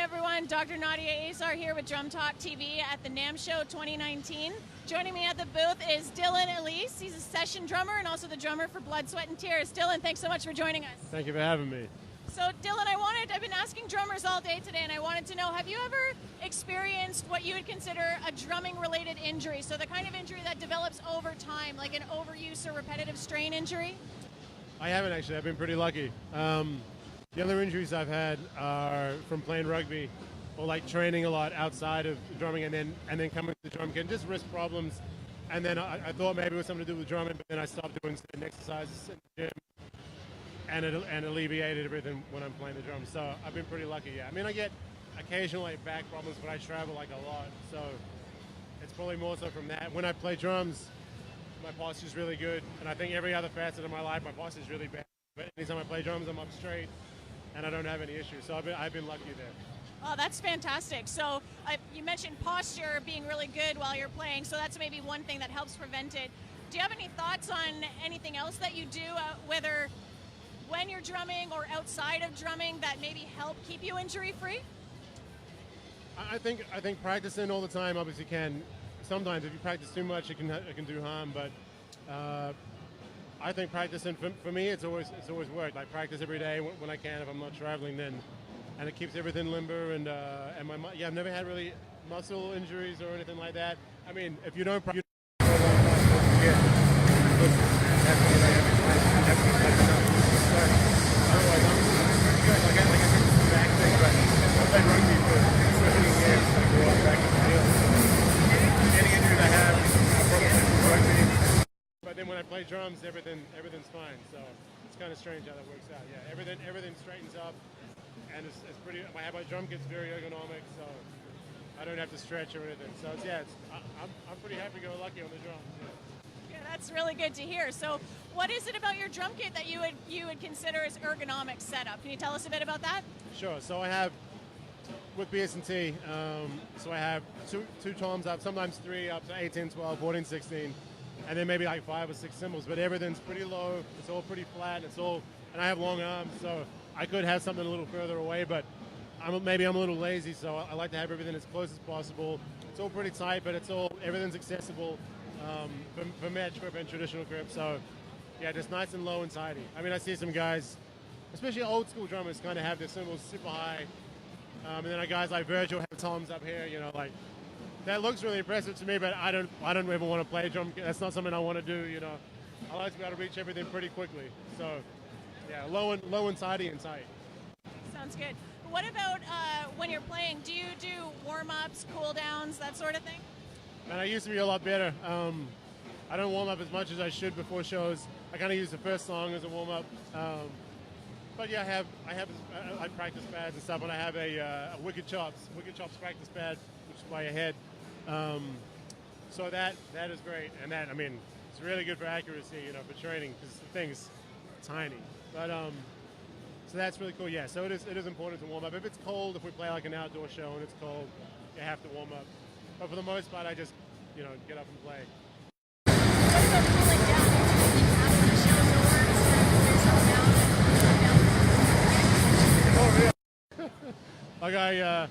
everyone. Dr. Nadia Azar here with Drum Talk TV at the NAMM Show 2019. Joining me at the booth is Dylan Elise. He's a session drummer and also the drummer for Blood, Sweat, and Tears. Dylan, thanks so much for joining us. Thank you for having me. So, Dylan, I've been asking drummers all day today, and I wanted to know, have you ever experienced what you would consider a drumming-related injury? So the kind of injury that develops over time, like an overuse or repetitive strain injury? I haven't actually. I've been pretty lucky. The other injuries I've had are from playing rugby or like training a lot outside of drumming and then coming to the drum kit, just wrist problems. And then I thought maybe it was something to do with drumming, but then I stopped doing certain exercises in the gym, and it alleviated everything when I'm playing the drums. So I've been pretty lucky, yeah. I mean, I get occasional like back problems, but I travel like a lot, so it's probably more so from that. When I play drums, my posture's really good, and I think every other facet of my life, my posture's really bad. But anytime I play drums, I'm up straight, and I don't have any issues. So I've been lucky there. Oh, that's fantastic. So you mentioned posture being really good while you're playing, so that's maybe one thing that helps prevent it. Do you have any thoughts on anything else that you do, whether when you're drumming or outside of drumming, that maybe help keep you injury-free? I think practicing all the time obviously can. Sometimes if you practice too much, it can do harm. But I think practicing for me, it's always worked. I practice every day when I can. If I'm not traveling, then, and it keeps everything limber. And I've never had really muscle injuries or anything like that. I mean, if you don't practice, but then when I play drums, everything's fine. So it's kind of strange how that works out. Yeah, everything straightens up, and it's pretty. I have my drum kit's very ergonomic, so I don't have to stretch or anything. So I'm pretty happy-go-lucky on the drums. Yeah, that's really good to hear. So what is it about your drum kit that you would consider as ergonomic setup? Can you tell us a bit about that? Sure. So I have, with BS&T, so I have two toms up, sometimes three up to 18, 12, 14, 16, and then maybe like 5 or 6 cymbals, but everything's pretty low, it's all pretty flat, and I have long arms, so I could have something a little further away, but maybe I'm a little lazy, so I like to have everything as close as possible. It's all pretty tight, but everything's accessible for match grip and traditional grip, so yeah, just nice and low and tidy. I mean, I see some guys, especially old school drummers, kind of have their cymbals super high, and then guys like Virgil have toms up here, like that looks really impressive to me, but I don't ever want to play drum. That's not something I want to do, I like to be able to reach everything pretty quickly. So yeah, low and tidy and tight. Sounds good. What about when you're playing? Do you do warm-ups, cool-downs, that sort of thing? Man, I used to be a lot better. I don't warm up as much as I should before shows. I kind of use the first song as a warm-up. But yeah, I practice pads and stuff, and I have a Wicked Chops practice pad, which is by your head. So that is great, and it's really good for accuracy, for training, because the thing's tiny. But so that's really cool. Yeah, so it is important to warm up. If it's cold, if we play like an outdoor show and it's cold, you have to warm up. But for the most part, I just get up and play. What about cooling down? Do you have the show doors, yourself down? Oh yeah. Like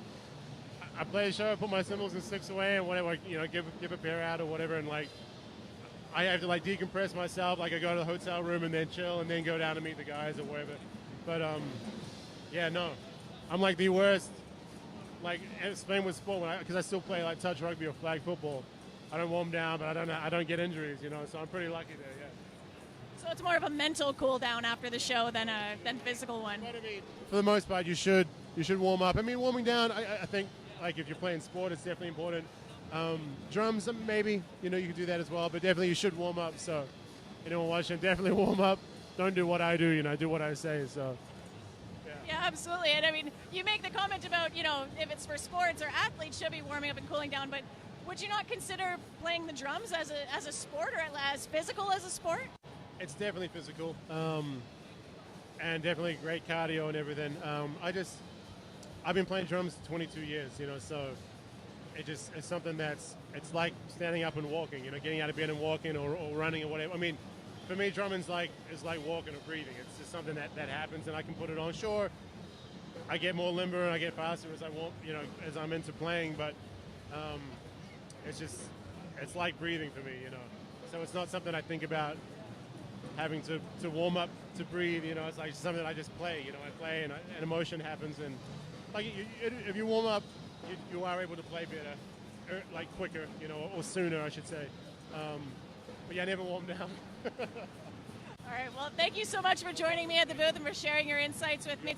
I play a show, I put my cymbals and sticks away, and whatever, give a pair out or whatever, and I have to decompress myself. I go to the hotel room and then chill, and then go down to meet the guys or whatever. But yeah, no, I'm like the worst. Same with sport, because I still play touch rugby or flag football. I don't warm down, but I don't get injuries, so I'm pretty lucky there. Yeah. So it's more of a mental cool down after the show than physical one. But for the most part, you should warm up. Warming down, I think. If you're playing sport, it's definitely important. Drums, maybe, you can do that as well, but definitely you should warm up. So, anyone watching, definitely warm up. Don't do what I do, do what I say. So, yeah, absolutely. And you make the comment about, if it's for sports or athletes should be warming up and cooling down, but would you not consider playing the drums as a sport or as physical as a sport? It's definitely physical, and definitely great cardio and everything. I've been playing drums 22 years, so it's something it's like standing up and walking, getting out of bed and walking or running or whatever. For me, drumming's like walking or breathing. It's just something that happens, and I can put it on. Sure, I get more limber and I get faster as I want, as I'm into playing. But it's like breathing for me, So it's not something I think about having to warm up to breathe, It's like something that I just play, I play and emotion happens. And like if you warm up, you are able to play better, like quicker, or sooner, I should say. But yeah, I never warm down. All right, well, thank you so much for joining me at the booth and for sharing your insights with me.